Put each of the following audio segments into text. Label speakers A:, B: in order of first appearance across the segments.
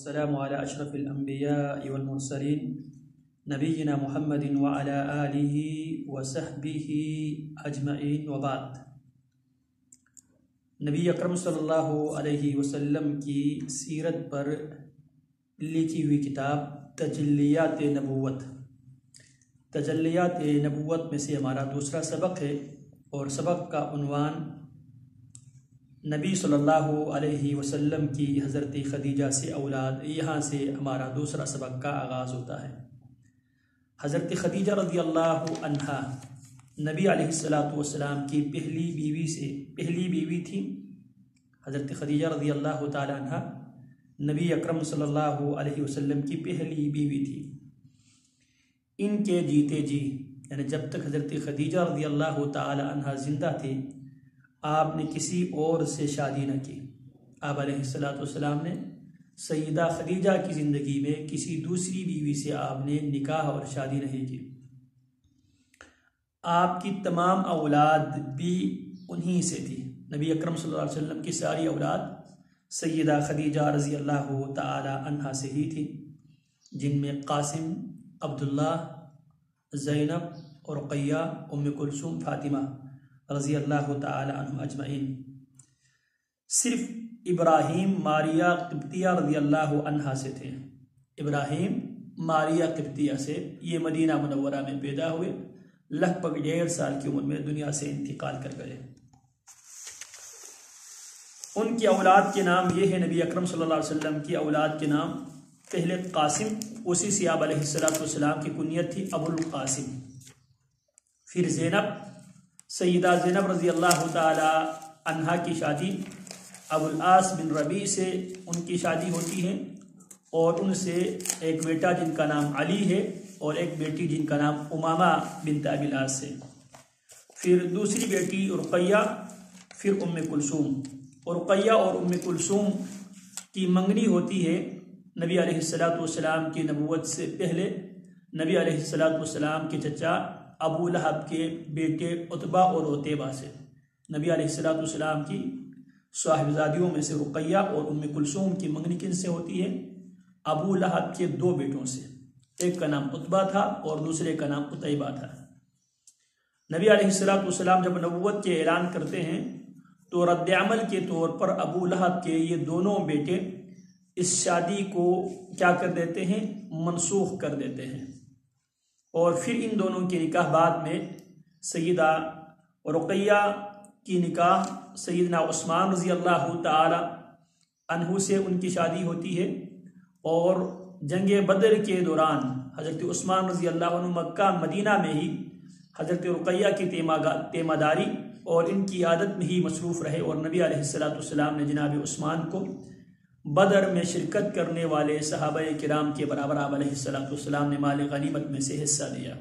A: والسلام على أشرف الأنبياء والمرسلين نبينا محمد وعلى آله وصحبه أجمعين وبعد۔ نبی اکرم صلی اللہ علیہ وسلم کی سیرت پر لکھی ہوئی کتاب تجلیات نبوت۔ تجلیات نبوت میں سے ہمارا دوسرا سبق ہے اور سبق کا عنوان نبی صلی اللہ علیہ وسلم کی حضرت خدیجہ سے اولاد۔ یہاں سے ہمارا دوسرا سبق کا آغاز ہوتا ہے۔ حضرت خدیجہ رضی اللہ عنہا نبی علیہ السلام کی پہلی بیوی تھی۔ حضرت خدیجہ رضی اللہ تعالی عنہا نبی اکرم صلی اللہ علیہ وسلم کی پہلی بیوی تھی۔ ان کے جیتے جی یعنی جب تک حضرت خدیجہ رضی اللہ تعالی عنہا زندہ تھے آپ نے کسی اور سے شادی نہ کی۔ آپ علیہ السلام نے سیدہ خدیجہ کی زندگی میں کسی دوسری بیوی سے آپ نے نکاح اور شادی نہیں کی۔ آپ کی تمام اولاد بھی انہی سے تھی۔ نبی اکرم صلی اللہ علیہ وسلم کی ساری اولاد سیدہ خدیجہ رضی اللہ تعالی عنہا سے ہی تھی، جن میں قاسم، عبداللہ، زینب، رقیہ، ام کلثوم، فاطمہ رضی اللہ تعالی عنہم اجمعین۔ صرف ابراہیم ماریہ قبطیہ رضی اللہ عنہا سے تھے۔ ابراہیم ماریہ قبطیہ سے، یہ مدینہ منورہ میں پیدا ہوئے، لگ بھگ 1.5 سال کی عمر میں دنیا سے انتقال کر گئے۔ ان کی اولاد کے نام یہ ہے، نبی اکرم صلی اللہ علیہ وسلم کی اولاد کے نام پہلے قاسم، اسی سے آپ علیہ السلام کی کنیت تھی ابو القاسم۔ پھر زینب، سیدہ زینب رضی اللہ تعالی عنہا کی شادی ابو العاص بن ربیع سے ان کی شادی ہوتی ہے، اور ان سے ایک بیٹا جن کا نام علی ہے اور ایک بیٹی جن کا نام امامہ بنت ابی العاص ہے۔ پھر دوسری بیٹی رقیہ، پھر ام کلثوم۔ رقیہ اور ام کلثوم کی منگنی ہوتی ہے نبی علیہ السلام کی نبوت سے پہلے نبی علیہ السلام کے چچا ابو لہب کے بیٹے عتبہ اور عتیبہ سے۔ نبی علیہ السلام کی صاحبزادیوں میں سے رقیہ اور ام کلثوم کی منگنی کن سے ہوتی ہے؟ ابو لہب کے 2 بیٹوں سے، ایک کا نام عتبہ تھا اور دوسرے کا نام عتیبہ تھا۔ نبی علیہ السلام جب نبوت کے اعلان کرتے ہیں تو رد عمل کے طور پر ابو لہب کے یہ دونوں بیٹے اس شادی کو کیا کر دیتے ہیں؟ منسوخ کر دیتے ہیں، اور پھر ان دونوں کے نکاح بعد میں سیدہ رقیہ کی نکاح سیدنا عثمان رضی اللہ تعالی عنہ سے ان کی شادی ہوتی ہے، اور جنگ بدر کے دوران حضرت عثمان رضی اللہ عنہ مکہ مدینہ میں ہی حضرت رقیہ کی تیمہ داری اور ان کی عادت میں ہی مصروف رہے، اور نبی علیہ السلام نے جناب عثمان کو بدر میں شرکت کرنے والے صحابہ کرام کے برابر آپ علیہ السلام نے مال غنیمت میں سے حصہ دیا۔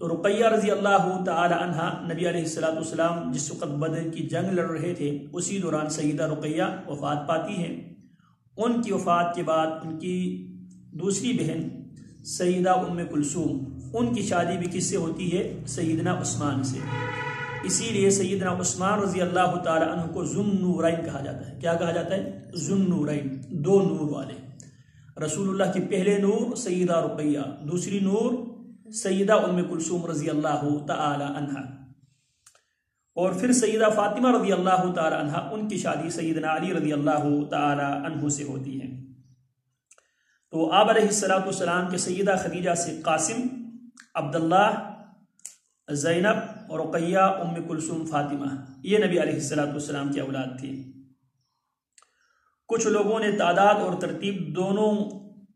A: تو رقیہ رضی اللہ تعالی عنہا نبی علیہ السلام جس وقت بدر کی جنگ لڑ رہے تھے اسی دوران سیدہ رقیہ وفات پاتی ہیں۔ ان کی وفات کے بعد ان کی دوسری بہن سیدہ ام کلثوم، ان کی شادی بھی کس سے ہوتی ہے؟ سیدنا عثمان سے۔ اسی لیے سیدنا عثمان رضی اللہ تعالی عنہ کو ذو النورین کہا جاتا ہے۔ کیا کہا جاتا ہے؟ ذو النورین، 2 نور والے۔ رسول اللہ کی پہلے نور سیدہ رقیہ، دوسری نور سیدہ ام کلثوم رضی اللہ تعالی عنہ، اور پھر سیدہ فاطمہ رضی اللہ تعالی عنہ، ان کی شادی سیدنا علی رضی اللہ تعالی عنہ سے ہوتی ہے۔ تو آپ علیہ السلام کے سیدہ خدیجہ سے قاسم، عبداللہ، زینب، رقیہ، ام کلثوم، فاطمہ، یہ نبی علیہ السلام کی اولاد تھی۔ کچھ لوگوں نے تعداد اور ترتیب دونوں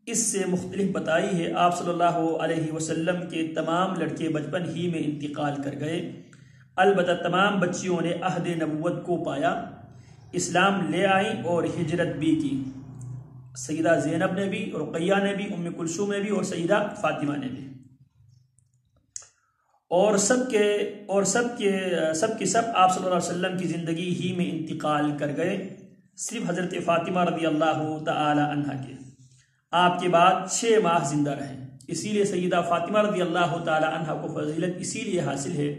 A: اس سے مختلف بتائی ہے۔ آپ صلی اللہ علیہ وسلم کے تمام لڑکے بچپن ہی میں انتقال کر گئے، البتہ تمام بچیوں نے عہد نبوت کو پایا، اسلام لے آئیں اور ہجرت بھی کی۔ سیدہ زینب نے بھی، رقیہ نے بھی، ام کلثوم نے بھی، اور سیدہ فاطمہ نے بھی، اور سب کے آپ صلی اللہ علیہ وسلم کی زندگی ہی میں انتقال کر گئے، صرف حضرت فاطمہ رضی اللہ تعالی عنہا کے آپ کے بعد 6 ماہ زندہ رہے۔ اسی لیے سیدہ فاطمہ رضی اللہ تعالی عنہا کو فضیلت اسی لیے حاصل ہے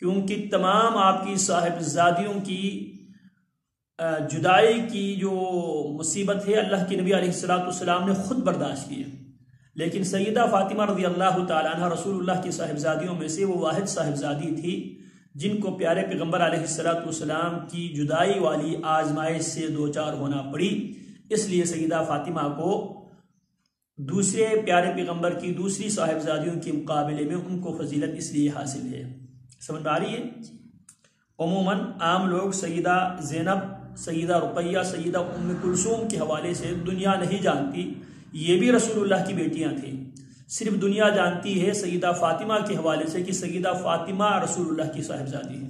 A: کیونکہ تمام آپ کی صاحبزادیوں کی جدائی کی جو مصیبت ہے اللہ کے نبی علیہ السلام نے خود برداشت کی ہے، لیکن سیدہ فاطمہ رضی اللہ تعالیٰ عنہ رسول اللہ کی صاحبزادیوں میں سے وہ واحد صاحبزادی تھی جن کو پیارے پیغمبر علیہ السلام کی جدائی والی آزمائش سے دوچار ہونا پڑی۔ اس لیے سیدہ فاطمہ کو دوسرے پیارے پیغمبر کی دوسری صاحبزادیوں کے مقابلے میں ان کو فضیلت اس لیے حاصل ہے۔ سمجھ میں آ رہی ہے؟ عموماً عام لوگ سیدہ زینب، سیدہ رقیہ، سیدہ ام کلثوم کے حوالے سے دنیا نہیں جانتی، یہ بھی رسول اللہ کی بیٹیاں تھیں۔ صرف دنیا جانتی ہے سیدہ فاطمہ کے حوالے سے کہ سیدہ فاطمہ رسول اللہ کی صاحبزادی ہے۔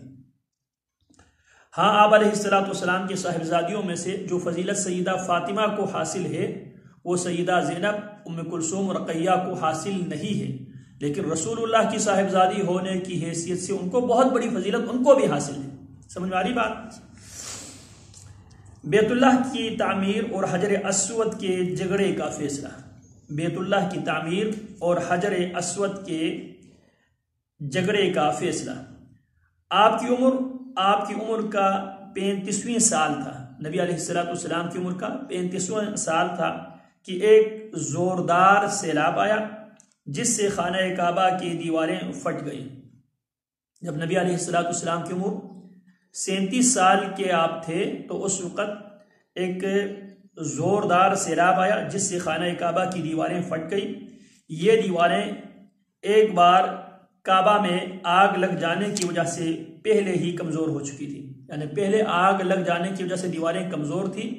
A: ہاں، آپ علیہ السلام کے صاحبزادیوں میں سے جو فضیلت سیدہ فاطمہ کو حاصل ہے وہ سیدہ زینب، ام کلثوم، رقیہ کو حاصل نہیں ہے، لیکن رسول اللہ کی صاحبزادی ہونے کی حیثیت سے ان کو بہت بڑی فضیلت ان کو بھی حاصل ہے۔ سمجھ میں آ رہی بات؟ بیت اللہ کی تعمیر اور حجر اسود کے جھگڑے کا فیصلہ۔ بیت اللہ کی تعمیر اور حجر اسود کے جھگڑے کا فیصلہ۔ آپ کی عمر کا 35واں سال تھا، نبی علیہ السلام کی عمر کا 35واں سال تھا کہ ایک زوردار سیلاب آیا جس سے خانہ کعبہ کی دیواریں پھٹ گئی۔ جب نبی علیہ السلام کی عمر 37 سال کے آپ تھے تو اس وقت ایک زوردار سیلاب آیا جس سے خانہ کعبہ کی دیواریں پھٹ گئی۔ یہ دیواریں ایک بار کعبہ میں آگ لگ جانے کی وجہ سے پہلے ہی کمزور ہو چکی تھی، یعنی پہلے آگ لگ جانے کی وجہ سے دیواریں کمزور تھی،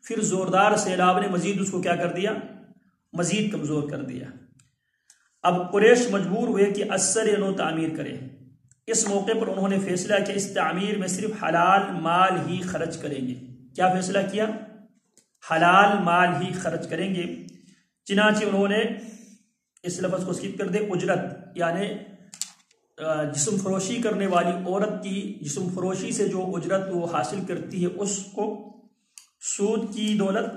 A: پھر زوردار سیلاب نے مزید اس کو کیا کر دیا؟ مزید کمزور کر دیا۔ اب قریش مجبور ہوئے کہ اثر نو تعمیر کرے۔ اس موقع پر انہوں نے فیصلہ کیا اس تعمیر میں صرف حلال مال ہی خرچ کریں گے۔ کیا فیصلہ کیا؟ حلال مال ہی خرچ کریں گے۔ چنانچہ انہوں نے اس لفظ کو سکپ کر دے، اجرت، یعنی جسم فروشی کرنے والی عورت کی جسم فروشی سے جو اجرت وہ حاصل کرتی ہے اس کو سود کی دولت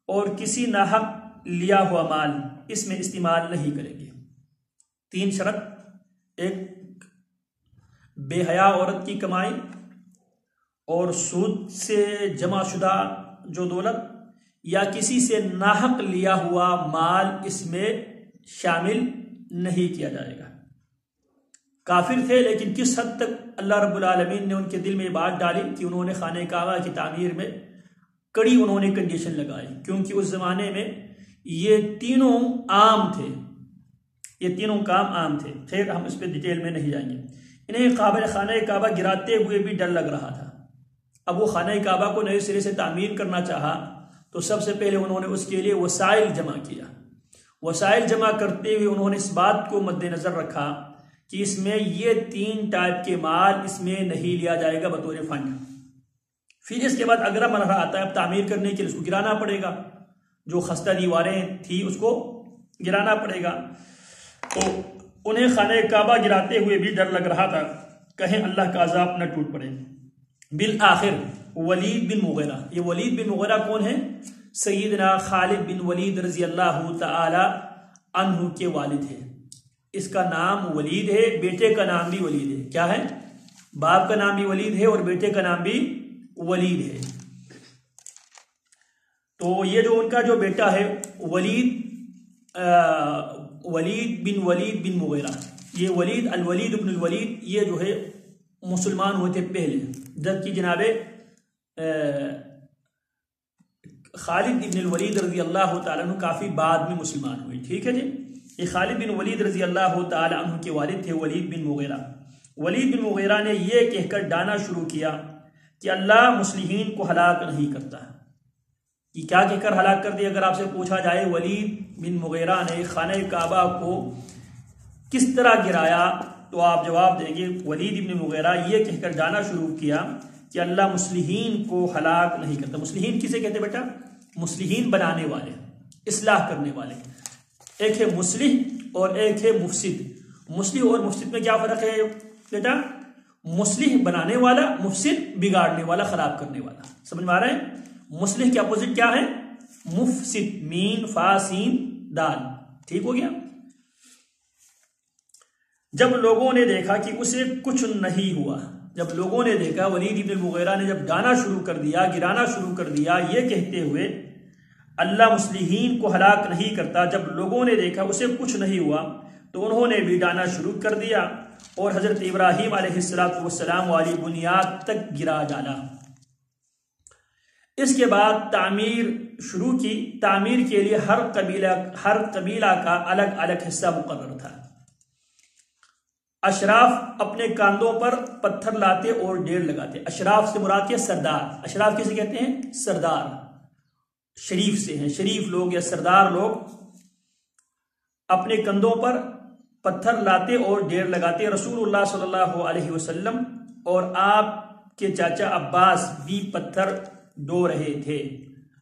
A: اور کسی ناحق لیا ہوا مال اس میں استعمال نہیں کریں گے۔ 3 شرط: ایک بے حیا عورت کی کمائی اور سود سے جمع شدہ جو دولت یا کسی سے ناحق لیا ہوا مال اس میں شامل نہیں کیا جائے گا۔ کافر تھے لیکن کس حد تک اللہ رب العالمین نے ان کے دل میں بات ڈالی کہ انہوں نے خانہ کعبہ کی تعمیر میں کڑی انہوں نے کنڈیشن لگائی، کیونکہ اس زمانے میں یہ تینوں عام تھے، یہ تینوں کام عام تھے۔ خیر، ہم اس پہ ڈیٹیل میں نہیں جائیں گے۔ انہیں خانہ کعبہ گراتے ہوئے بھی ڈر لگ رہا تھا۔ اب وہ خانہ کعبہ کو نئے سرے سے تعمیر کرنا چاہا تو سب سے پہلے انہوں نے اس کے لیے وسائل جمع کیا۔ وسائل جمع کرتے ہوئے انہوں نے اس بات کو مد نظر رکھا کہ اس میں یہ 3 ٹائپ کے مال اس میں نہیں لیا جائے گا بطور فنڈ۔ پھر اس کے بعد اگلا مرحلہ آتا ہے، اب تعمیر کرنے کے لیے اس کو گرانا پڑے گا، جو خستہ دیواریں تھی اس کو گرانا پڑے گا۔ تو انہیں خانہ کعبہ گراتے ہوئے بھی ڈر لگ رہا تھا کہیں اللہ کا عذاب نہ ٹوٹ پڑے۔ بالآخر ولید بن مغیرہ، یہ ولید بن مغیرہ کون ہے؟ سیدنا خالد بن ولید رضی اللہ تعالی عنہ کے والد ہیں۔ اس کا نام ولید ہے، بیٹے کا نام بھی ولید ہے۔ کیا ہے؟ باپ کا نام بھی ولید ہے اور بیٹے کا نام بھی ولید ہے۔ تو یہ جو ان کا جو بیٹا ہے ولید بن مغیرہ، یہ الولید بن الولید یہ جو ہے مسلمان ہوئے تھے پہلے، جبکہ جناب خالد بن الولید رضی اللہ تعالیٰ عنہ کافی بعد میں مسلمان ہوئے۔ ٹھیک ہے جی، یہ خالد بن ولید رضی اللہ تعالیٰ عنہ کے والد تھے ولید بن مغیرہ۔ ولید بن مغیرہ نے یہ کہہ کر ڈانا شروع کیا کہ اللہ مسلمین کو ہلاک نہیں کرتا۔ یہ کیا کہہ کر ہلاک کر دیا؟ اگر آپ سے پوچھا جائے ولید بن مغیرہ نے خانہ کعبہ کو کس طرح گرایا تو آپ جواب دیں گے ولید بن مغیرہ یہ کہہ کر ڈانا شروع کیا کہ اللہ مسلمین کو ہلاک نہیں کرتا۔ مسلمین کسے کہتے بیٹا؟ مسلمین بنانے والے، اصلاح کرنے والے۔ ایک ہے مصلح اور ایک ہے مفسد۔ مصلح اور مفسد میں کیا فرق ہے بیٹا؟ مصلح بنانے والا، مفسد بگاڑنے والا، خراب کرنے والا۔ سمجھ میں آ رہا ہے؟ مصلح کے اپوزٹ کیا ہے؟ مفسد، مین فا سین دال۔ ٹھیک ہو گیا؟ جب لوگوں نے دیکھا کہ اسے کچھ نہیں ہوا جب لوگوں نے دیکھا ولید ابن المغیرہ نے جب ڈانا شروع کر دیا، گرانا شروع کر دیا، یہ کہتے ہوئے اللہ مصلحین کو ہلاک نہیں کرتا، جب لوگوں نے دیکھا اسے کچھ نہیں ہوا تو انہوں نے بھی ڈانا شروع کر دیا اور حضرت ابراہیم علیہ السلام والی بنیاد تک گرا ڈالا۔ اس کے بعد تعمیر شروع کی۔ تعمیر کے لیے ہر قبیلہ کا الگ الگ حصہ مقرر تھا۔ اشراف اپنے کاندھوں پر پتھر لاتے اور ڈیر لگاتے۔ اشراف سے مراد کیا؟ سردار۔ اشراف کسے کہتے ہیں؟ سردار، شریف سے ہیں، شریف لوگ یا سردار لوگ اپنے کندھوں پر پتھر لاتے اور ڈیر لگاتے۔ رسول اللہ صلی اللہ علیہ وسلم اور آپ کے چاچا عباس بھی پتھر ڈو رہے تھے۔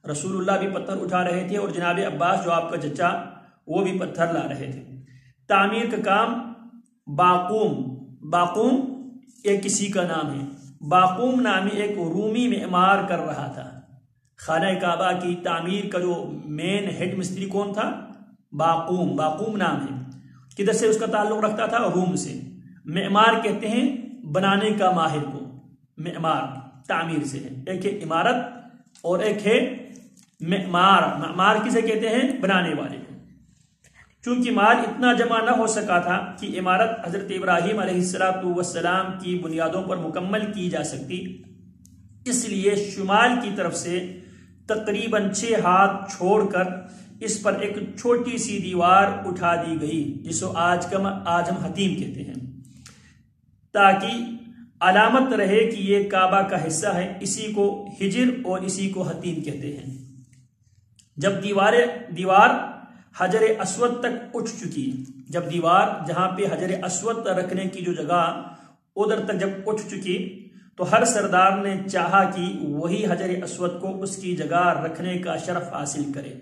A: رسول اللہ بھی پتھر اٹھا رہے تھے اور جناب عباس جو آپ کا چچا وہ بھی پتھر لا رہے تھے۔ تعمیر کا کام باقوم ایک کسی کا نام ہے۔ باقوم نامی ایک رومی معمار کر رہا تھا۔ خانہ کعبہ کی تعمیر کا جو مین ہیڈ مستری کون تھا؟ باقوم نام ہے۔ کدھر سے اس کا تعلق رکھتا تھا؟ روم سے۔ معمار کہتے ہیں بنانے کا ماہر کو، معمار تعمیر سے ہے۔ ایک ہے عمارت اور ایک ہے معمار۔ معمار کسے کہتے ہیں؟ بنانے والے کو۔ چونکہ مال اتنا جمع نہ ہو سکا تھا کہ عمارت حضرت ابراہیم علیہ السلام کی بنیادوں پر مکمل کی جا سکتی، اس لیے شمال کی طرف سے تقریباً 6 ہاتھ چھوڑ کر اس پر ایک چھوٹی سی دیوار اٹھا دی گئی، جس کو آج ہم حتیم کہتے ہیں، تاکہ علامت رہے کہ یہ کعبہ کا حصہ ہے۔ اسی کو ہجر اور اسی کو حتیم کہتے ہیں۔ جب دیوار حجر اسود تک اٹھ چکی، جب دیوار جہاں پہ حجر اسود رکھنے کی جو جگہ ادھر تک جب اٹھ چکی تو ہر سردار نے چاہا کہ وہی حجر اسود کو اس کی جگہ رکھنے کا شرف حاصل کرے۔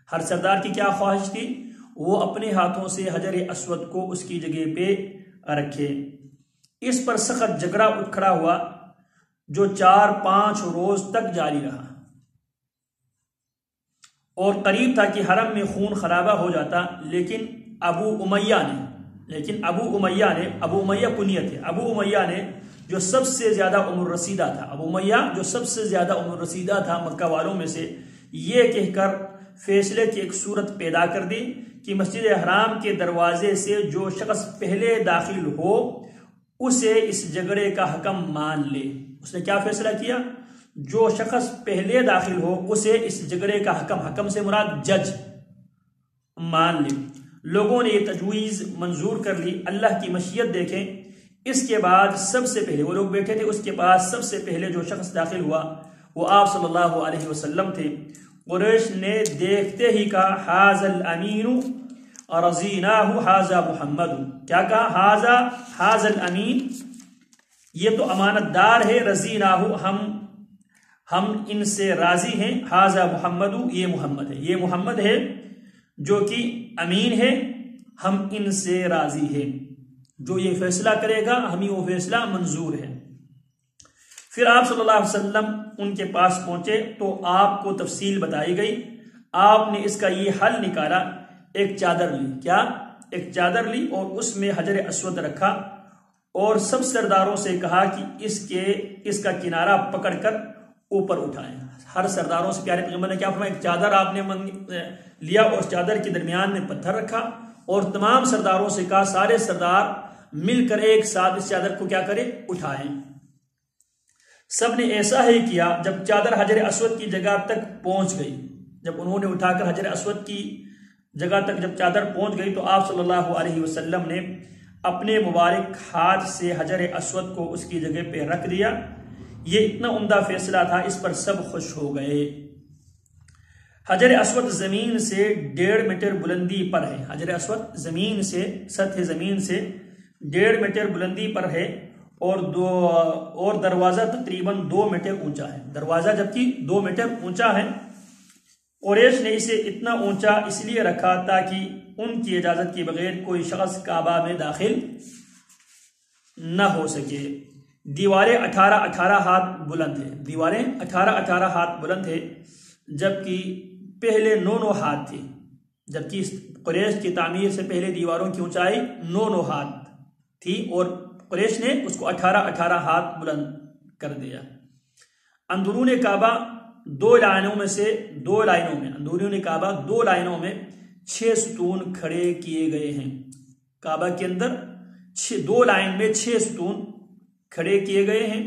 A: ہر سردار کی کیا خواہش تھی؟ وہ اپنے ہاتھوں سے حجر اسود کو اس کی جگہ پہ رکھے۔ اس پر سخت جھگڑا اٹھ کھڑا ہوا جو 4-5 روز تک جاری رہا اور قریب تھا کہ حرم میں خون خرابہ ہو جاتا، لیکن ابو امیہ کنیت ہے، ابو امیہ نے جو سب سے زیادہ عمر رسیدہ تھا، ابو امیہ جو سب سے زیادہ عمر رسیدہ تھا مکہ والوں میں سے، یہ کہہ کر فیصلے کی ایک صورت پیدا کر دی کہ مسجد حرام کے دروازے سے جو شخص پہلے داخل ہو اسے اس جھگڑے کا حکم مان لے۔ اس نے کیا فیصلہ کیا؟ جو شخص پہلے داخل ہو اسے اس جھگڑے کا حکم سے مراد جج مان لے۔ لوگوں نے یہ تجویز منظور کر لی۔ اللہ کی مشیت دیکھیں، اس کے بعد سب سے پہلے وہ لوگ بیٹھے تھے، اس کے بعد سب سے پہلے جو شخص داخل ہوا وہ آپ صلی اللہ علیہ وسلم تھے۔ قریش نے دیکھتے ہی کہا حاذا الامین رضیناہ حاذا محمد۔ کیا کہا؟ حاذا الامین، یہ تو امانت دار ہے، رضیناہ ہم ان سے راضی ہیں، حاذا محمد، یہ محمد ہے، یہ محمد ہے جو کہ امین ہے، ہم ان سے راضی ہیں، جو یہ فیصلہ کرے گا ہمیں وہ فیصلہ منظور ہے۔ پھر آپ صلی اللہ علیہ وسلم ان کے پاس پہنچے تو آپ کو تفصیل بتائی گئی۔ آپ نے اس کا یہ حل نکالا، ایک چادر لی۔ کیا؟ ایک چادر لی اور اس میں حجر اسود رکھا اور سب سرداروں سے کہا کہ اس کا کنارہ پکڑ کر اوپر اٹھائیں۔ ہر سرداروں سے پیارے پیغمبر نے کیا فرمایا؟ ایک چادر آپ نے لیا اور اس چادر کے درمیان میں پتھر رکھا اور تمام سرداروں سے کہا سارے سردار مل کر ایک ساتھ اس چادر کو کیا کریں؟ اٹھائیں۔ سب نے ایسا ہی کیا۔ جب چادر حجر اسود کی جگہ تک پہنچ گئی، جب انہوں نے اٹھا کر حجر اسود کی جگہ تک جب چادر پہنچ گئی تو آپ صلی اللہ علیہ وسلم نے اپنے مبارک ہاتھ سے حجر اسود کو اس کی جگہ پہ رکھ دیا۔ یہ اتنا عمدہ فیصلہ تھا، اس پر سب خوش ہو گئے۔ حجر اسود زمین سے 1.5 میٹر بلندی پر ہے۔ حجر اسود زمین سے، سطح زمین سے 1.5 میٹر بلندی پر ہے اور دروازہ تقریباً 2 میٹر اونچا ہے۔ دروازہ جبکہ 2 میٹر اونچا ہے۔ قریش نے اسے اتنا اونچا اس لیے رکھا تاکہ ان کی اجازت کے بغیر کوئی شخص کعبہ میں داخل نہ ہو سکے۔ دیواریں 18 ہاتھ بلند ہیں۔ دیواریں 18 ہاتھ بلند ہیں، جبکہ پہلے 9 ہاتھ تھی۔ جبکہ قریش کی تعمیر سے پہلے دیواروں کی اونچائی 9 ہاتھ تھی اور قریش نے اس کو 18 ہاتھ بلند کر دیا۔ اندرون کعبہ اندرون کعبہ 2 لائنوں میں 6 ستون کھڑے کیے گئے ہیں۔ کعبہ کے اندر 2 لائن میں 6 ستون کھڑے کیے گئے ہیں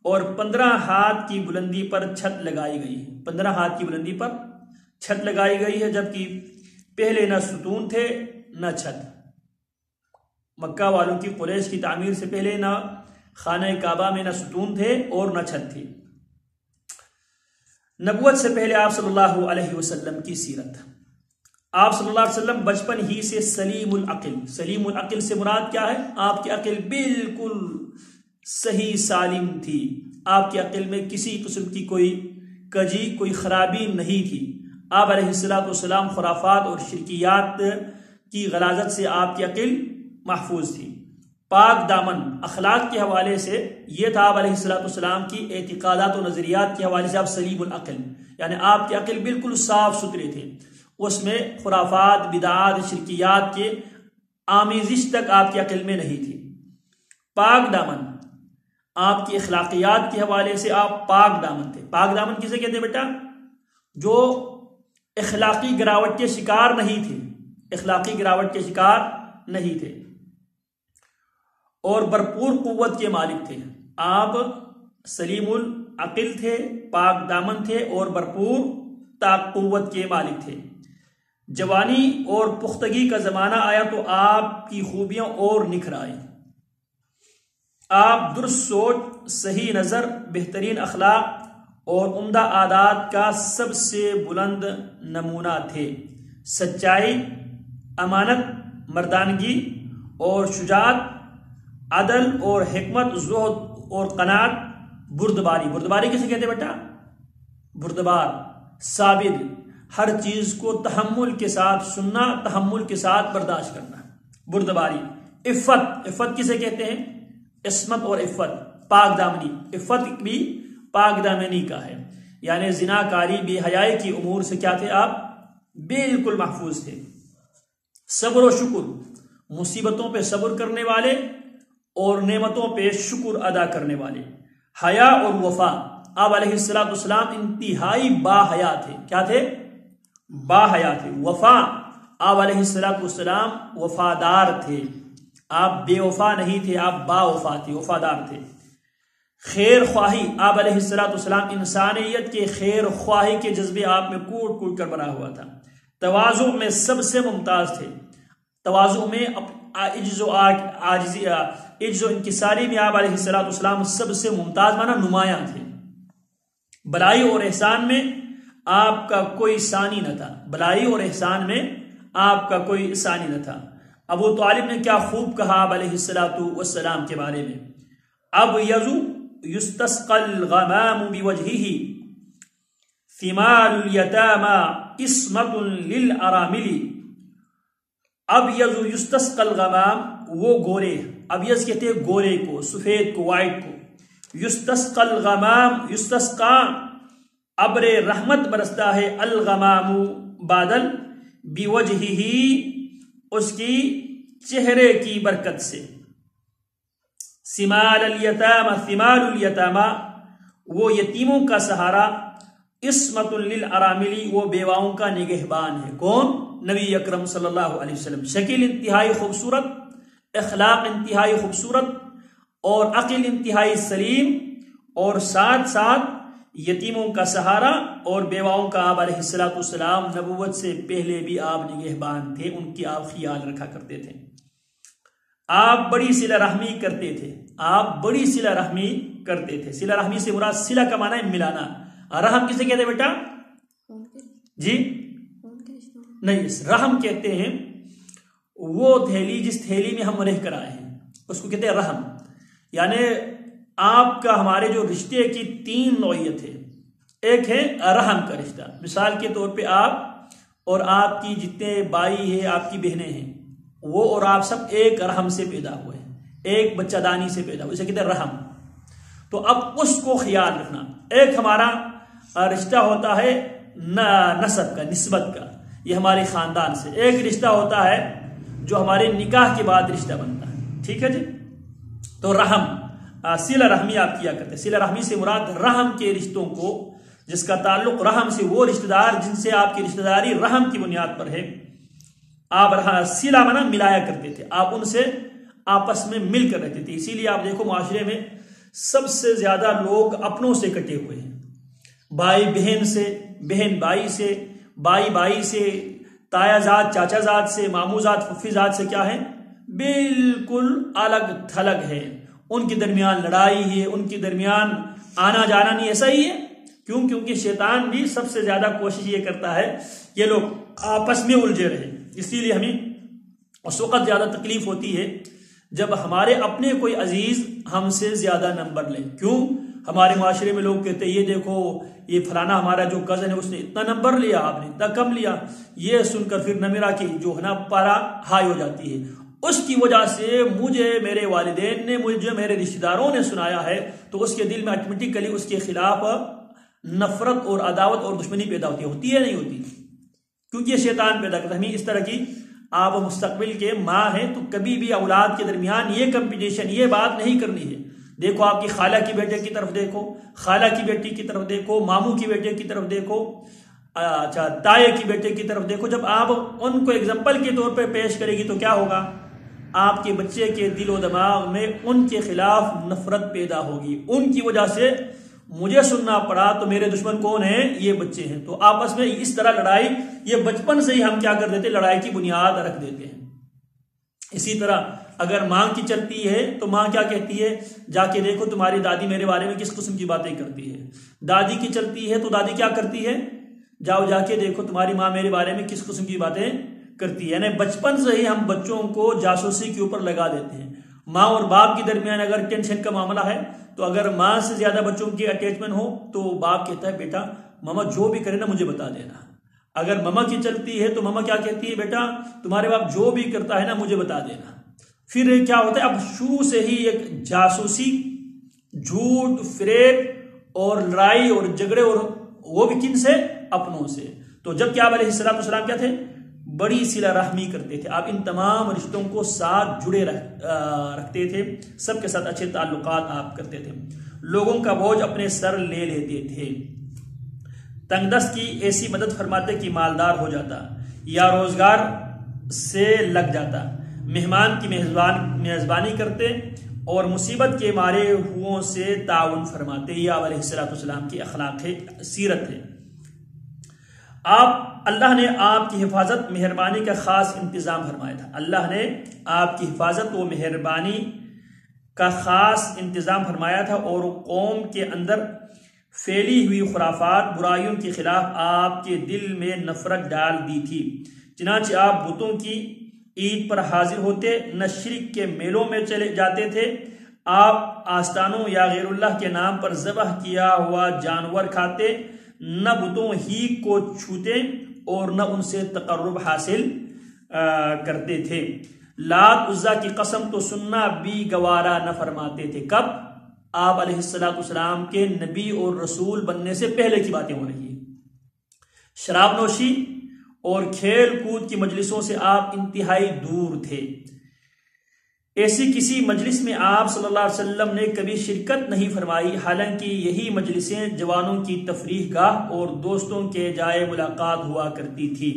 A: اور 15 ہاتھ کی بلندی پر چھت لگائی گئی ہے۔ 15 ہاتھ کی بلندی پر چھت لگائی گئی ہے، جبکہ پہلے نہ ستون تھے نہ چھت۔ مکہ والوں کی قریش کی تعمیر سے پہلے نہ خانہ کعبہ میں نہ ستون تھے اور نہ چھت تھی۔ نبوت سے پہلے آپ صلی اللہ علیہ وسلم کی سیرت۔ آپ صلی اللہ علیہ وسلم بچپن ہی سے سلیم العقل سے مراد کیا ہے؟ آپ کی عقل بالکل صحیح سالم تھی، آپ کی عقل میں کسی قسم کی کوئی کجی، کوئی خرابی نہیں تھی۔ آپ علیہ السلام خرافات اور شرکیات کی غلاظت سے آپ کی عقل محفوظ تھی۔ پاک دامن اخلاق کے حوالے سے یہ تھا آپ علیہ السلام کی اعتقادات و نظریات کے حوالے سے آپ سلیم العقل، یعنی آپ کی عقل بالکل صاف ستھرے تھے، اس میں خرافات، بدعات، شرکیات کے آمیزش تک آپ کی عقل میں نہیں تھی۔ پاک دامن آپ کی اخلاقیات کے حوالے سے آپ پاک دامن تھے۔ پاک دامن کسے کہتے ہیں بیٹا؟ جو اخلاقی گراوٹ کے شکار نہیں تھے، اخلاقی گراوٹ کے شکار نہیں تھے اور بھرپور قوت کے مالک تھے۔ آپ سلیم العقل تھے، پاک دامن تھے اور بھرپور قوت کے مالک تھے۔ جوانی اور پختگی کا زمانہ آیا تو آپ کی خوبیاں اور نکھر آئی۔ آپ درست سوچ، صحیح نظر، بہترین اخلاق اور عمدہ عادات کا سب سے بلند نمونہ تھے۔ سچائی، امانت، مردانگی اور شجاعت، عدل اور حکمت، زہد اور قناعت، بردباری کسے کہتے بیٹا؟ بردبار، صابر، ہر چیز کو تحمل کے ساتھ سننا، تحمل کے ساتھ برداشت کرنا، بردباری۔ عفت کسے کہتے ہیں؟ عصمت اور عفت، پاک دامنی۔ عفت بھی پاک دامنی کا ہے، یعنی زناکاری، بے حیائی کی امور سے کیا تھے آپ؟ بالکل محفوظ تھے۔ صبر و شکر، مصیبتوں پہ صبر کرنے والے اور نعمتوں پہ شکر ادا کرنے والے۔ حیا اور وفا، آپ علیہ السلام انتہائی با حیا تھے۔ کیا تھے؟ با حیا تھے۔ وفا، آپ علیہ السلام وفادار تھے، آپ بے وفا نہیں تھے، آپ با وفا تھے، وفادار تھے۔ خیر خواہی، آپ علیہ السلام انسانیت کے خیر خواہی کے جذبے آپ میں کوٹ کوٹ کر بنا ہوا تھا۔ تواضع میں سب سے ممتاز تھے، تواضع میں عجز و انکساری میں آپ علیہ السلام سب سے ممتاز مانا نمایاں تھے۔ بلائی اور احسان میں آپ کا کوئی ثانی نہ تھا، بلائی اور احسان میں آپ کا کوئی ثانی نہ تھا۔ ابو طالب نے کیا خوب کہا آپ علیہ السلام کے بارے میں، اب یستسقى الغمام بوجهه ثمار اليتامى عصمة للارامل۔ ابیض یستسقى الغمام، وہ گورے، ابیض کہتے ہیں گورے کو، سفید کو، وائٹ کو۔ یستسقى الغمام، یستسقى ابر رحمت برستا ہے، الغمام بادل، بوجہہ اس کی چہرے کی برکت سے۔ ثمار الیتامى، وہ یتیموں کا سہارا، عصمت للارامل، وہ بیواؤں کا نگہبان ہے۔ کون؟ نبی اکرم صلی اللہ علیہ وسلم۔ شکل انتہائی خوبصورت، اخلاق انتہائی خوبصورت اور عقل انتہائی سلیم، اور ساتھ ساتھ یتیموں کا سہارا اور بیواؤں کا آپ علیہ السلام نبوت سے پہلے بھی آپ نگہبان تھے، ان کی آپ خیال رکھا کرتے تھے۔ آپ بڑی صلہ رحمی کرتے تھے، آپ بڑی صلہ رحمی کرتے تھے۔ صلہ رحمی سے مراد صلہ کا معنی ہے ملانا۔ رحم کسے کہتے ہیں بیٹا؟ جی نہیں، رحم کہتے ہیں وہ تھیلی جس تھیلی میں ہم رہ کر آئے ہیں، اس کو کہتے ہیں رحم۔ یعنی آپ کا ہمارے جو رشتے کی 3 نوعیت ہے۔ ایک ہے رحم کا رشتہ، مثال کے طور پہ آپ اور آپ کی جتنے بھائی ہیں، آپ کی بہنیں ہیں، وہ اور آپ سب ایک رحم سے پیدا ہوئے ہیں، ایک بچہ دانی سے پیدا ہوئے، اسے کہتے ہیں رحم۔ تو اب اس کو خیال رکھنا۔ ایک ہمارا رشتہ ہوتا ہے نسب کا، نسبت کا، یہ ہمارے خاندان سے۔ ایک رشتہ ہوتا ہے جو ہمارے نکاح کے بعد رشتہ بنتا ہے، ٹھیک ہے جی۔ تو رحم صلہ رحمی آپ کیا کرتے. صلہ رحمی سے مراد رحم کے رشتوں کو، جس کا تعلق رحم سے، وہ رشتہ دار جن سے آپ کی رشتہ داری رحم کی بنیاد پر ہے، آپ صلہ منا ملایا کرتے تھے، آپ ان سے آپس میں مل کر رہتے تھے. اسی لیے آپ دیکھو معاشرے میں سب سے زیادہ لوگ اپنوں سے کٹے ہوئے ہیں. بھائی بہن سے، بہن بھائی سے، بھائی بھائی سے، تایا زاد چاچا زاد سے، مامو زاد پھپھی زاد سے کیا ہے، بالکل الگ تھلگ ہے. ان کے درمیان لڑائی ہے، ان کے درمیان آنا جانا نہیں. ایسا ہی ہے. کیوں؟ کیونکہ شیطان بھی سب سے زیادہ کوشش یہ کرتا ہے یہ لوگ آپس میں الجھے رہے. اسی لیے ہمیں اس وقت زیادہ تکلیف ہوتی ہے جب ہمارے اپنے کوئی عزیز ہم سے زیادہ نمبر لیں. کیوں؟ ہمارے معاشرے میں لوگ کہتے ہیں یہ دیکھو یہ فلانا ہمارا جو کزن ہے اس نے اتنا نمبر لیا، آپ نے اتنا کم لیا. یہ سن کر پھر نمیرا کی جو ہے نا پارا ہائی ہو جاتی ہے. اس کی وجہ سے مجھے میرے والدین نے، مجھے میرے رشتہ داروں نے سنایا ہے، تو اس کے دل میں آٹومیٹکلی اس کے خلاف نفرت اور عداوت اور دشمنی پیدا ہوتی ہے نہیں ہوتی؟ کیونکہ یہ شیطان پیدا کرتا ہے. ہمیں اس طرح کی، آپ مستقبل کے ماں ہیں تو کبھی بھی اولاد کے درمیان یہ کمپٹیشن، یہ بات نہیں کرنی ہے. دیکھو آپ کی خالہ کی بیٹے کی طرف دیکھو، خالہ کی بیٹی کی طرف دیکھو، ماموں کی بیٹے کی طرف دیکھو، اچھا تائے کی بیٹے کی طرف دیکھو. جب آپ ان کو اگزامپل کے طور پہ پیش کرے گی تو کیا ہوگا؟ آپ کے بچے کے دل و دماغ میں ان کے خلاف نفرت پیدا ہوگی. ان کی وجہ سے مجھے سننا پڑا تو میرے دشمن کون ہیں؟ یہ بچے ہیں. تو آپس میں اس طرح لڑائی، یہ بچپن سے ہی ہم کیا کر دیتے؟ لڑائی کی بنیاد رکھ دیتے ہیں. اسی طرح اگر ماں کی چلتی ہے تو ماں کیا کہتی ہے؟ جا کے دیکھو تمہاری دادی میرے بارے میں کس قسم کی باتیں کرتی ہے. دادی کی چلتی ہے تو دادی کیا کرتی ہے؟ جاؤ جا کے دیکھو تمہاری ماں میرے بارے میں کس قسم کی باتیں کرتی ہے. یعنی بچپن سے ہی ہم بچوں کو جاسوسی کے اوپر لگا دیتے ہیں. ماں اور باپ کے درمیان اگر ٹینشن کا معاملہ ہے تو اگر ماں سے زیادہ بچوں کی اٹیچمنٹ ہو تو باپ کہتا ہے بیٹا ماما جو بھی کرے نا مجھے بتا دینا. اگر ماما کی چلتی ہے تو ماما کیا کہتی ہے؟ بیٹا تمہارے باپ جو بھی کرتا ہے نا مجھے بتا دینا. پھر کیا ہوتا ہے؟ اب شروع سے ہی ایک جاسوسی، جھوٹ، فریب اور لڑائی اور جھگڑے، اور وہ بھی کن سے؟ اپنوں سے. تو جب کہ آپ علیہ السلام کیا تھے؟ بڑی صلہ رحمی کرتے تھے. آپ ان تمام رشتوں کو ساتھ جڑے رکھتے تھے، سب کے ساتھ اچھے تعلقات آپ کرتے تھے. لوگوں کا بوجھ اپنے سر لے لیتے تھے. تنگ دست کی ایسی مدد فرماتے کہ مالدار ہو جاتا یا روزگار سے لگ جاتا. مہمان کی میزبانی کرتے اور مصیبت کے مارے ہوں سے تعاون فرماتے. یہ آپ علیہ السلام کی اخلاق ہے، سیرت ہے. اللہ نے آپ کی حفاظت مہربانی کا خاص انتظام فرمایا تھا. اللہ نے آپ کی حفاظت و مہربانی کا خاص انتظام فرمایا تھا اور قوم کے اندر پھیلی ہوئی خرافات، برائیوں کے خلاف آپ کے دل میں نفرت ڈال دی تھی. چنانچہ آپ بتوں کی عید پر حاضر ہوتے، نہ شرک کے میلوں میں چلے جاتے تھے. آپ آستانوں یا غیر اللہ کے نام پر ذبح کیا ہوا جانور کھاتے، نہ بتوں ہی کو چھوتے اور نہ ان سے تقرب حاصل کرتے تھے. لات عزا کی قسم تو سننا بھی گوارا نہ فرماتے تھے. کب؟ آپ علیہ السلام کے نبی اور رسول بننے سے پہلے کی باتیں ہو رہی ہیں. شراب نوشی اور کھیل کود کی مجلسوں سے آپ انتہائی دور تھے. ایسی کسی مجلس میں آپ صلی اللہ علیہ وسلم نے کبھی شرکت نہیں فرمائی، حالانکہ یہی مجلسیں جوانوں کی تفریح گاہ اور دوستوں کے جائے ملاقات ہوا کرتی تھی.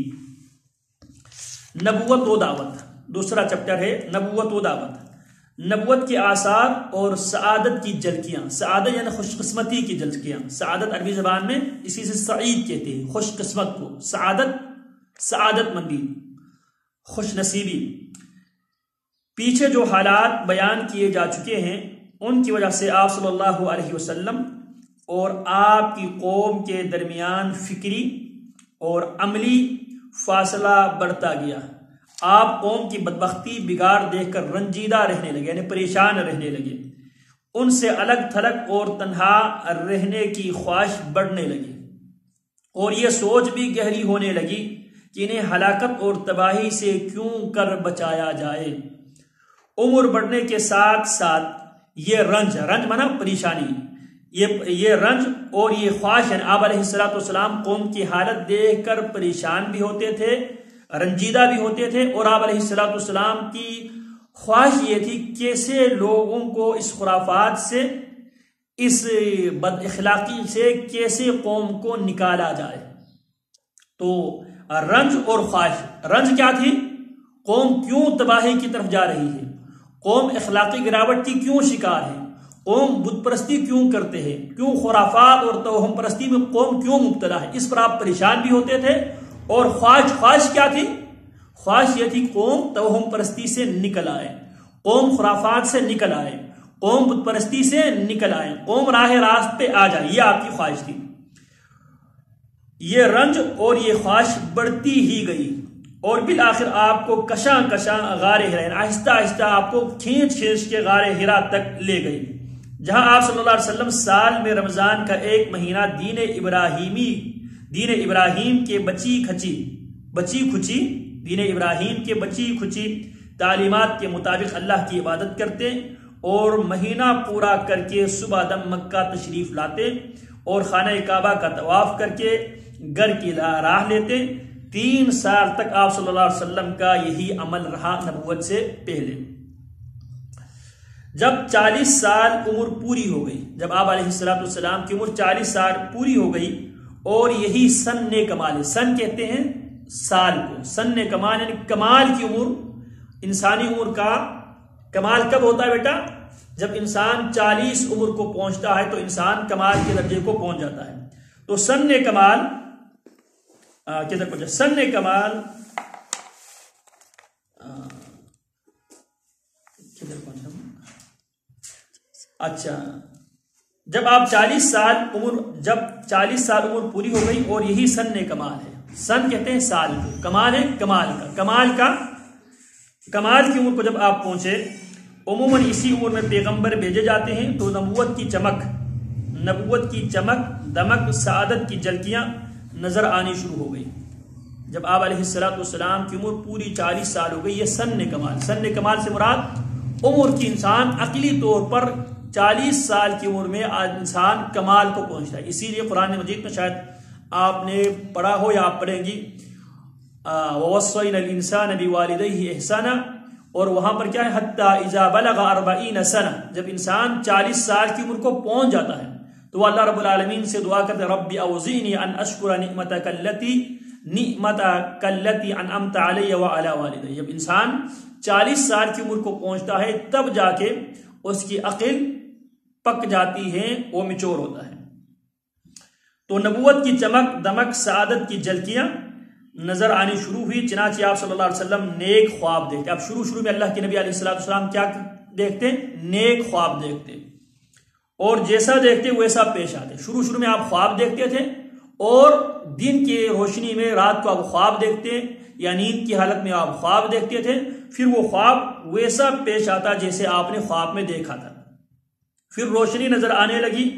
A: نبوت و دعوت، دوسرا چیپٹر ہے نبوت و دعوت. نبوت کے آثار اور سعادت کی جھلکیاں. سعادت یعنی خوش قسمتی کی جھلکیاں. سعادت عربی زبان میں اسی سے سعید کہتے ہیں، خوش قسمت کو. سعادت مندی، خوش نصیبی. پیچھے جو حالات بیان کیے جا چکے ہیں ان کی وجہ سے آپ صلی اللہ علیہ وسلم اور آپ کی قوم کے درمیان فکری اور عملی فاصلہ بڑھتا گیا. آپ قوم کی بدبختی بگاڑ دیکھ کر رنجیدہ رہنے لگے، یعنی پریشان رہنے لگے. ان سے الگ تھلگ اور تنہا رہنے کی خواہش بڑھنے لگی اور یہ سوچ بھی گہری ہونے لگی کہ انہیں ہلاکت اور تباہی سے کیوں کر بچایا جائے. عمر بڑھنے کے ساتھ ساتھ یہ رنج مانا پریشانی، یہ رنج اور یہ خواہش، آپ علیہ السلام قوم کی حالت دیکھ کر پریشان بھی ہوتے تھے، رنجیدہ بھی ہوتے تھے، اور آپ علیہ السلام کی خواہش یہ تھی کیسے لوگوں کو اس خرافات سے، اس بد اخلاقی سے کیسے قوم کو نکالا جائے۔ تو رنج اور خواہش، رنج کیا تھی؟ قوم کیوں تباہی کی طرف جا رہی ہے، قوم اخلاقی گراوٹ کی کیوں شکار ہے، قوم بت پرستی کیوں کرتے ہیں، کیوں خرافات اور توہم پرستی میں قوم کیوں مبتلا ہے، اس پر آپ پریشان بھی ہوتے تھے۔ اور خواہش کیا تھی؟ خواہش یہ تھی قوم توہم پرستی سے نکل آئے، قوم خرافات سے نکل آئے، قوم بت پرستی سے نکل آئے، قوم راہ راست پہ آ جائے، یہ آپ کی خواہش تھی۔ یہ رنج اور یہ خواہش بڑھتی ہی گئی اور بالآخر آپ کو کشاں کشاں غار ہرا، آہستہ آہستہ آپ کو کھینچ کھینچ کے غار ہرا تک لے گئی، جہاں آپ صلی اللہ علیہ وسلم سال میں رمضان کا ایک مہینہ دین ابراہیم کے بچی کھچی دین ابراہیم کے بچی کھچی تعلیمات کے مطابق اللہ کی عبادت کرتے اور مہینہ پورا کر کے صبح دم مکہ تشریف لاتے اور خانہ کعبہ کا طواف کر کے گھر کی راہ لیتے۔ 3 سال تک آپ صلی اللہ علیہ وسلم کا یہی عمل رہا نبوت سے پہلے۔ جب 40 سال عمر پوری ہو گئی، جب آپ علیہ السلام کی عمر 40 سال پوری ہو گئی اور یہی سن کمال ہے، سن کہتے ہیں سال کو، سن کمال یعنی کمال کی عمر، انسانی عمر کا کمال کب ہوتا ہے بیٹا؟ جب انسان 40 عمر کو پہنچتا ہے تو انسان کمال کے درجے کو پہنچ جاتا ہے۔ تو سن کمال کدھر پہنچا؟ سن کمال کدھر پہنچا؟ اچھا، جب آپ 40 سال عمر پوری ہو گئی اور یہی سن کمال ہے۔ سن کہتے ہیں سال کو، کمال ہے کمال کی عمر کو جب آپ پہنچے، عموماً اسی عمر میں پیغمبر بھیجے جاتے ہیں، تو نبوت کی چمک دمک سعادت کی جھلکیاں نظر آنی شروع ہو گئی۔ جب آپ علیہ السلام کی عمر پوری 40 سال ہو گئی، یہ سن کمال سے مراد عمر کی انسان عقلی طور پر 40 سال کی عمر میں انسان کمال کو پہنچتا ہے۔ اسی لیے قرآن مجید میں شاید آپ نے پڑھا ہو یا آپ پڑھیں گی، وَوَصَّيْنَا الْإِنسَانَ بِوَالِدَيْهِ إِحْسَانًا، اور وہاں پر کیا ہے؟ حَتَّى إِذَا بَلَغَ 40 سَنَةً، جب انسان 40 سال کی عمر کو پہنچ جاتا ہے تو وہ اللہ رب العالمین سے دعا کرتے رب اوزعنی ان اشکر نعمتک التی انعمت علی وعلی والدی۔ جب انسان 40 سال کی عمر کو پہنچتا ہے تب جا کے اس کی عقل پک جاتی ہے، وہ میچور ہوتا ہے۔ تو نبوت کی چمک دمک سعادت کی جھلکیاں نظر آنی شروع ہوئی، چنانچہ آپ صلی اللہ علیہ وسلم نیک خواب دیکھتے۔ آپ شروع میں اللہ کے نبی علیہ السلام کیا دیکھتے؟ نیک خواب دیکھتے، اور جیسا دیکھتے ویسا پیش آتے۔ شروع میں آپ خواب دیکھتے تھے اور دن کی روشنی میں رات کو آپ خواب دیکھتے یا نیند کی حالت میں آپ خواب دیکھتے تھے، پھر وہ خواب ویسا پیش آتا جیسے آپ نے خواب میں دیکھا تھا۔ پھر روشنی نظر آنے لگی،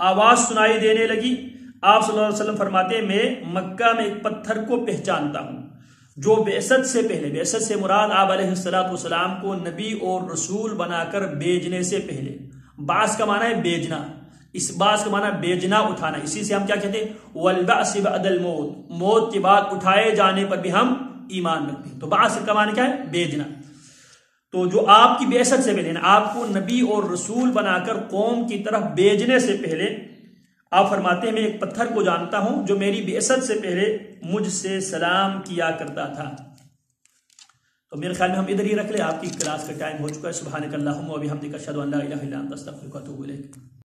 A: آواز سنائی دینے لگی۔ آپ صلی اللہ علیہ وسلم فرماتے میں مکہ میں ایک پتھر کو پہچانتا ہوں جو بعثت سے پہلے، بعثت سے مراد آپ علیہ السلام کو نبی اور رسول بنا کر بھیجنے سے پہلے، بعث کا معنی ہے بیجنا، اس بعث کا معنی بیجنا اٹھانا، اسی سے ہم کیا کہتے ہیں؟ والبعث بعد الموت، موت کے بعد اٹھائے جانے پر بھی ہم ایمان رکھتے ہیں۔ تو بعث کا معنی کیا ہے؟ بیجنا۔ تو جو آپ کی بعثت سے پہلے، آپ کو نبی اور رسول بنا کر قوم کی طرف بھیجنے سے پہلے، آپ فرماتے ہیں میں ایک پتھر کو جانتا ہوں جو میری بعثت سے پہلے مجھ سے سلام کیا کرتا تھا۔ تو میرے خیال میں ہم ادھر ہی رکھ لیں، آپ کی کلاس کا ٹائم ہو چکا ہے۔ سبحانک اللہم و بحمدک اشہد ان لا الہ الا انت استغفرک و اتوب الیک۔